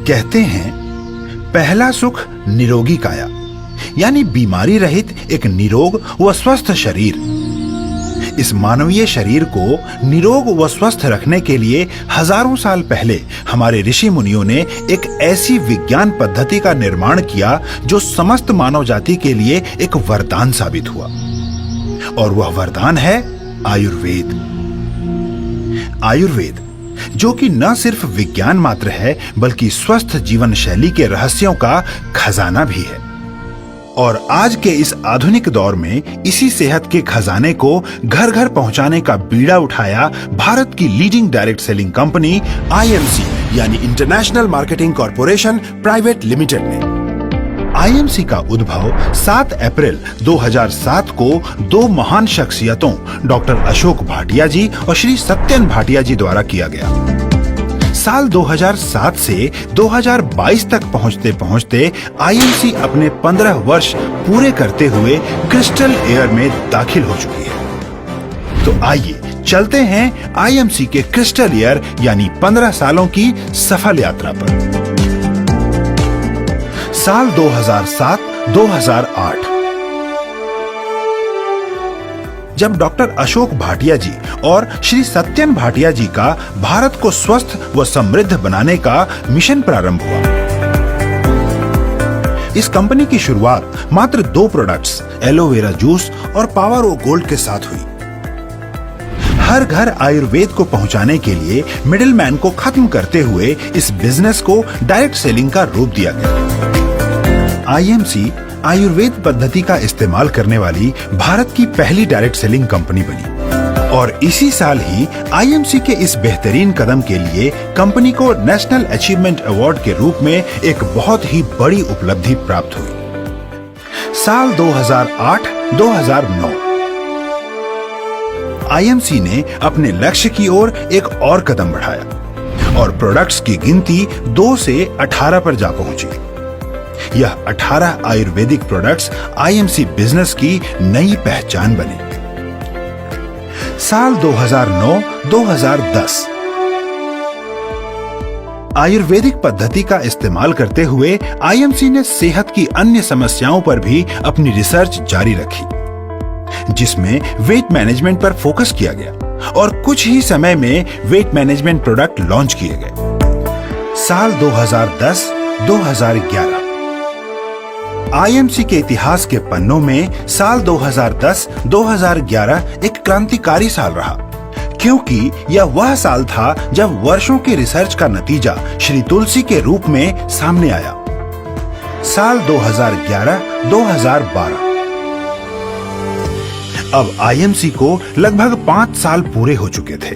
कहते हैं, पहला सुख निरोगी काया, यानी बीमारी रहित एक निरोग व स्वस्थ शरीर। इस मानवीय शरीर को निरोग व स्वस्थ रखने के लिए हजारों साल पहले हमारे ऋषि मुनियों ने एक ऐसी विज्ञान पद्धति का निर्माण किया जो समस्त मानव जाति के लिए एक वरदान साबित हुआ। और वह वरदान है आयुर्वेद। आयुर्वेद, जो कि न सिर्फ विज्ञान मात्र है बल्कि स्वस्थ जीवन शैली के रहस्यों का खजाना भी है। और आज के इस आधुनिक दौर में इसी सेहत के खजाने को घर घर पहुंचाने का बीड़ा उठाया भारत की leading direct selling company IMC यानी international marketing corporation private limited ने। IMC का उद्भव 7 अप्रैल 2007 को दो महान शख्सियतों डॉक्टर अशोक भाटिया जी और श्री सत्यन भाटिया जी द्वारा किया गया। साल 2007 से 2022 तक पहुंचते पहुंचते IMC अपने 15 वर्ष पूरे करते हुए क्रिस्टल एयर में दाखिल हो चुकी है। तो आइए चलते हैं IMC के क्रिस्टल एयर यानी 15 सालों की सफल यात्रा पर। साल 2007-2008, जब डॉक्टर अशोक भाटिया जी और श्री सत्यन भाटिया जी का भारत को स्वस्थ व समृद्ध बनाने का मिशन प्रारंभ हुआ। इस कंपनी की शुरुआत मात्र 2 प्रोडक्ट्स एलोवेरा जूस और पावर ओ गोल्ड के साथ हुई। हर घर आयुर्वेद को पहुंचाने के लिए मिडिलमैन को खत्म करते हुए इस बिजनेस को डायरेक्ट सेलिंग का रूप दिया गया। IMC आयुर्वेद पद्धति का इस्तेमाल करने वाली भारत की पहली डायरेक्ट सेलिंग कंपनी बनी। और इसी साल ही IMC के इस बेहतरीन कदम के लिए कंपनी को नेशनल अचीवमेंट अवार्ड के रूप में एक बहुत ही बड़ी उपलब्धि प्राप्त हुई। साल 2008-2009, IMC ने अपने लक्ष्य की ओर एक और कदम बढ़ाया और प्रोडक्ट्स की गिनती 2 से 18 पर जा पहुंची। यह 18 आयुर्वेदिक प्रोडक्ट्स IMC बिजनेस की नई पहचान बने। साल 2009-2010, आयुर्वेदिक पद्धति का इस्तेमाल करते हुए IMC ने सेहत की अन्य समस्याओं पर भी अपनी रिसर्च जारी रखी, जिसमें वेट मैनेजमेंट पर फोकस किया गया और कुछ ही समय में वेट मैनेजमेंट प्रोडक्ट लॉन्च किए गए। साल 2010-2011, IMC के इतिहास के पन्नों में साल 2010-2011 एक क्रांतिकारी साल रहा, क्योंकि यह वह साल था जब वर्षों की रिसर्च का नतीजा श्री तुलसी के रूप में सामने आया। साल 2011-2012, अब IMC को लगभग 5 साल पूरे हो चुके थे।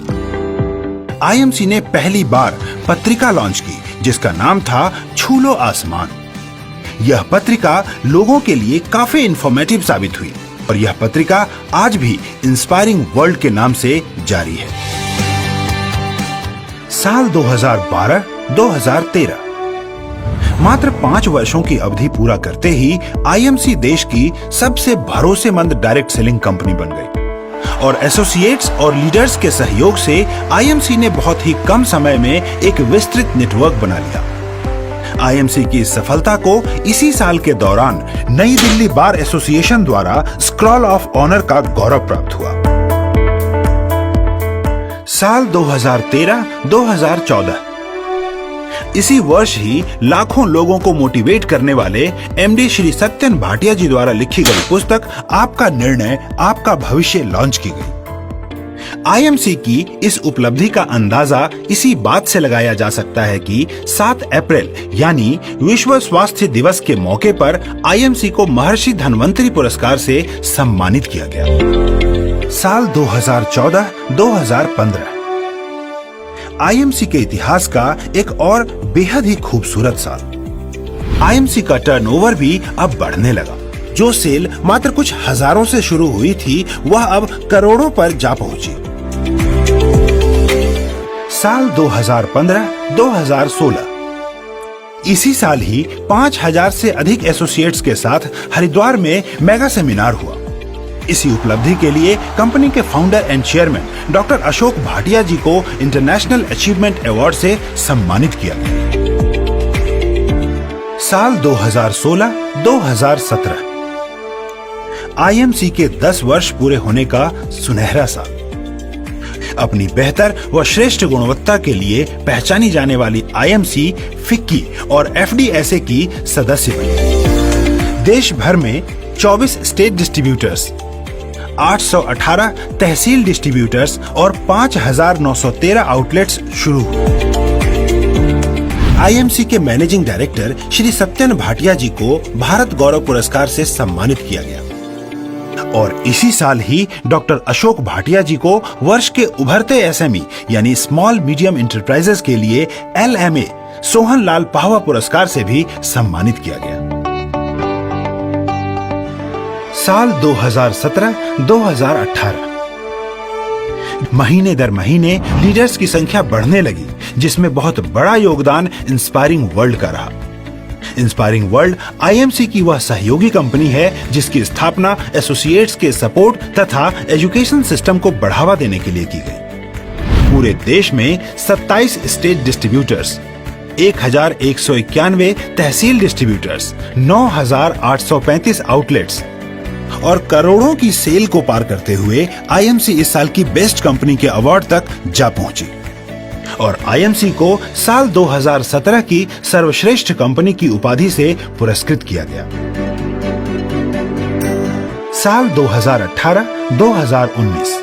IMC ने पहली बार पत्रिका लॉन्च की जिसका नाम था छू लो आसमान। यह पत्रिका लोगों के लिए काफी इंफॉर्मेटिव साबित हुई और यह पत्रिका आज भी इंस्पायरिंग वर्ल्ड के नाम से जारी है। साल 2012-2013, मात्र 5 वर्षों की अवधि पूरा करते ही IMC देश की सबसे भरोसेमंद डायरेक्ट सेलिंग कंपनी बन गई और एसोसिएट्स और लीडर्स के सहयोग से IMC ने बहुत ही कम समय में एक विस्तृत नेटवर्क बना लिया। IMC की इस सफलता को इसी साल के दौरान नई दिल्ली बार एसोसिएशन द्वारा स्क्रॉल ऑफ ऑनर का गौरव प्राप्त हुआ। साल 2013-2014, इसी वर्ष ही लाखों लोगों को मोटिवेट करने वाले MD श्री सत्यन भाटिया जी द्वारा लिखी गई पुस्तक आपका निर्णय आपका भविष्य लॉन्च की गई। IMC की इस उपलब्धि का अंदाजा इसी बात से लगाया जा सकता है कि 7 अप्रैल यानी विश्व स्वास्थ्य दिवस के मौके पर IMC को महर्षि धन्वंतरी पुरस्कार से सम्मानित किया गया। साल 2014-2015, IMC के इतिहास का एक और बेहद ही खूबसूरत साल। IMC का टर्नओवर भी अब बढ़ने लगा। जो सेल मात्र कुछ हजारों से शुरू हुई थी वह अब करोड़ों पर जा पहुंची। साल 2015-2016, इसी साल ही 5000 से अधिक एसोसिएट्स के साथ हरिद्वार में मेगा सेमिनार हुआ। इसी उपलब्धि के लिए कंपनी के founder and chairman doctor Ashok Bhatia ji को इंटरनेशनल अचीवमेंट अवार्ड से सम्मानित किया गया। साल 2016-2017 आईएमसी के 10 वर्ष पूरे होने का सुनहरा साल। अपनी बेहतर व श्रेष्ठ गुणवत्ता के लिए पहचानी जाने वाली आईएमसी फिक्की और एफडीएसए की सदस्य बनी। देश भर में 24 स्टेट डिस्ट्रीब्यूटर्स, 818 तहसील डिस्ट्रीब्यूटर्स और 5,913 आउटलेट्स शुरू हुए। आईएमसी के मैनेजिंग डायरेक्टर श्री सत्यन भाटिया जी को भारत गौरव पुरस्कार से सम्मानित किया गया और इसी साल ही डॉक्टर अशोक भाटिया जी को वर्ष के उभरते एसएमई यानी स्मॉल मीडियम इंटरप्राइजेस के लिए LMA सोहन लाल पाहवा पुरस्कार से भी सम्मानित किया गया। साल 2017-2018 महीने दर महीने लीडर्स की संख्या बढ़ने लगी, जिसमें बहुत बड़ा योगदान इंस्पायरिंग वर्ल्ड का रहा। इंस्पायरिंग वर्ल्ड आईएमसी की वह सहयोगी कंपनी है जिसकी स्थापना एसोसिएट्स के सपोर्ट तथा एजुकेशन सिस्टम को बढ़ावा देने के लिए की गई। पूरे देश में 27 स्टेट डिस्ट्रीब्यूटर्स, 1,191 तहसील डिस्ट्रीब्यूटर्स, 9,835 आउटलेट्स और करोड़ों की सेल को पार करते हुए आईएमसी इस साल की बेस्ट कंपनी के अवार्ड तक जा पहुंची और आईएमसी को साल 2017 की सर्वश्रेष्ठ कंपनी की उपाधि से पुरस्कृत किया गया। साल 2018-2019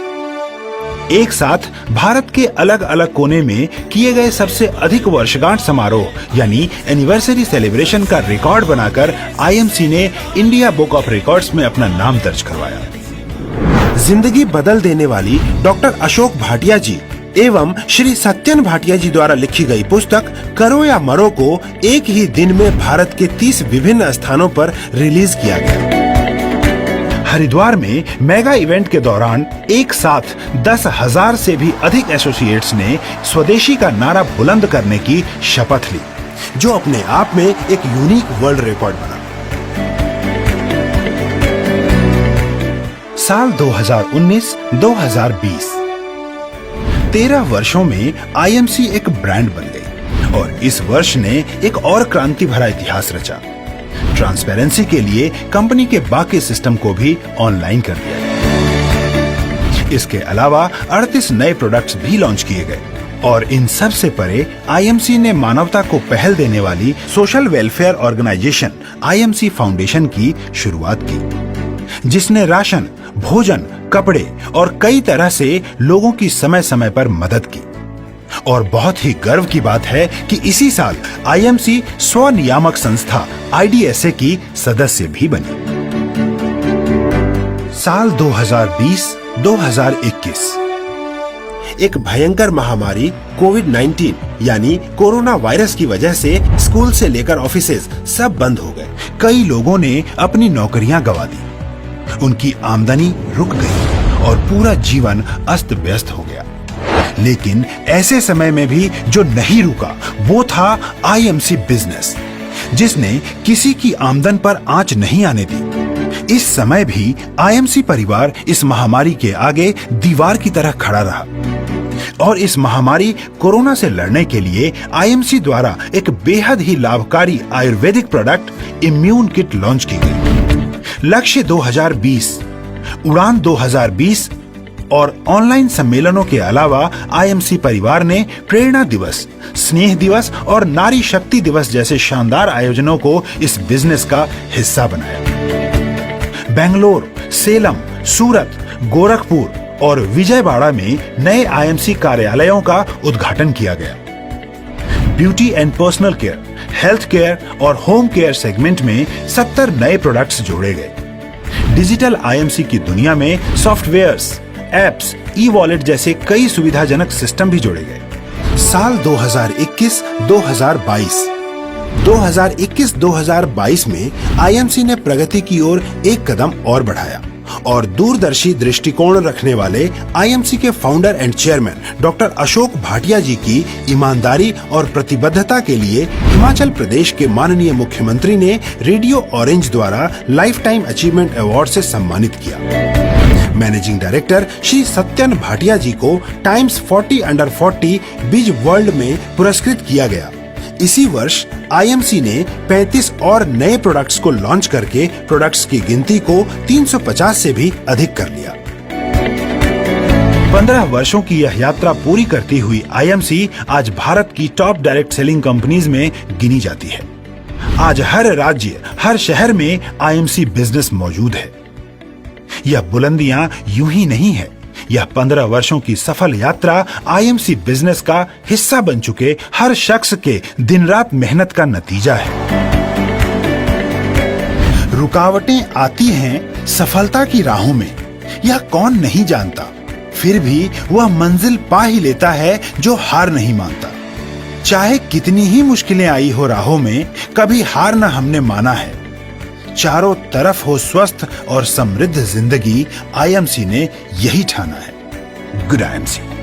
एक साथ भारत के अलग अलग कोने में किए गए सबसे अधिक वर्षगांठ समारोह यानी एनिवर्सरी सेलिब्रेशन का रिकॉर्ड बनाकर आईएमसी ने इंडिया बुक ऑफ रिकॉर्ड्स में अपना नाम दर्ज करवाया। जिंदगी बदल देने वाली डॉक्टर अशोक भाटिया जी एवं श्री सत्यन भाटिया जी द्वारा लिखी गई पुस्तक करो या मरो को एक ही दिन में भारत के 30 विभिन्न स्थानों पर रिलीज किया गया। हरिद्वार में मेगा इवेंट के दौरान एक साथ 10,000 से भी अधिक एसोसिएट्स ने स्वदेशी का नारा बुलंद करने की शपथ ली, जो अपने आप में एक यूनिक वर्ल्ड रिकॉर्ड बना। साल 2019-2020 13 वर्षों में आईएमसी एक ब्रांड बन गई और इस वर्ष ने एक और क्रांति भरा इतिहास रचा। ट्रांसपेरेंसी के लिए कंपनी के बाकी सिस्टम को भी ऑनलाइन कर दिया गया। इसके अलावा 38 नए प्रोडक्ट्स भी लॉन्च किए गए और इन सब से परे आईएमसी ने मानवता को पहल देने वाली social welfare organisation IMC foundation की शुरुआत की, जिसने राशन, भोजन, कपड़े और कई तरह से लोगों की समय समय पर मदद की। और बहुत ही गर्व की बात है कि इसी साल आईएमसी स्वनियामक संस्था IDSA की सदस्य भी बनी। साल 2020-2021 एक भयंकर महामारी कोविड-19 यानी कोरोना वायरस की वजह से स्कूल से लेकर ऑफिसेज सब बंद हो गए। कई लोगों ने अपनी नौकरियां गंवा दी, उनकी आमदनी रुक गई और पूरा जीवन अस्त व्यस्त हो गया। लेकिन ऐसे समय में भी जो नहीं रुका वो था आईएमसी बिजनेस, जिसने किसी की आमदन पर आंच नहीं आने दी। इस समय भी आईएमसी परिवार इस महामारी के आगे दीवार की तरह खड़ा रहा और इस महामारी कोरोना से लड़ने के लिए आईएमसी द्वारा एक बेहद ही लाभकारी Ayurvedic product immune kit launch की गई। लक्ष्य 2020, उड़ान 2020 और ऑनलाइन सम्मेलनों के अलावा आईएमसी परिवार ने प्रेरणा दिवस, स्नेह दिवस और नारी शक्ति दिवस जैसे शानदार आयोजनों को इस बिजनेस का हिस्सा बनाया। बेंगलोर, सेलम, सूरत, गोरखपुर और विजयवाड़ा में नए आईएमसी कार्यालयों का उद्घाटन किया गया। Beauty and personal care, health care और होम केयर सेगमेंट में 70 नए प्रोडक्ट्स जोड़े गए। डिजिटल आईएमसी की दुनिया में सॉफ्टवेयर्स, एप्स, ई-वॉलेट जैसे कई सुविधाजनक सिस्टम भी जोड़े गए। साल 2021-2022 में आईएमसी ने प्रगति की ओर एक कदम और बढ़ाया और दूरदर्शी दृष्टिकोण रखने वाले आईएमसी के founder and chairman doctor Ashok Bhatia ji की ईमानदारी और प्रतिबद्धता के लिए हिमाचल प्रदेश के माननीय मुख्यमंत्री ने रेडियो ऑरेंज द्वारा लाइफ टाइम अचीवमेंट अवार्ड से सम्मानित किया। मैनेजिंग डायरेक्टर श्री सत्यन भाटिया जी को टाइम्स 40 अंडर 40 बिज वर्ल्ड में पुरस्कृत किया गया। इसी वर्ष आईएमसी ने 35 और नए प्रोडक्ट्स को लॉन्च करके प्रोडक्ट्स की गिनती को 350 से भी अधिक कर लिया। 15 वर्षों की यह यात्रा पूरी करती हुई आईएमसी आज भारत की टॉप डायरेक्ट सेलिंग कंपनीज में गिनी जाती है। आज हर राज्य, हर शहर में आईएमसी बिजनेस मौजूद है। यह बुलंदियां यूं ही नहीं है, यह 15 वर्षों की सफल यात्रा आईएमसी बिजनेस का हिस्सा बन चुके हर शख्स के दिन रात मेहनत का नतीजा है। रुकावटें आती हैं सफलता की राहों में, यह कौन नहीं जानता, फिर भी वह मंजिल पा ही लेता है जो हार नहीं मानता। चाहे कितनी ही मुश्किलें आई हो राहों में, कभी हार ना हमने माना है। चारों तरफ हो स्वस्थ और समृद्ध जिंदगी, आईएमसी ने यही ठाना है। Good IMC.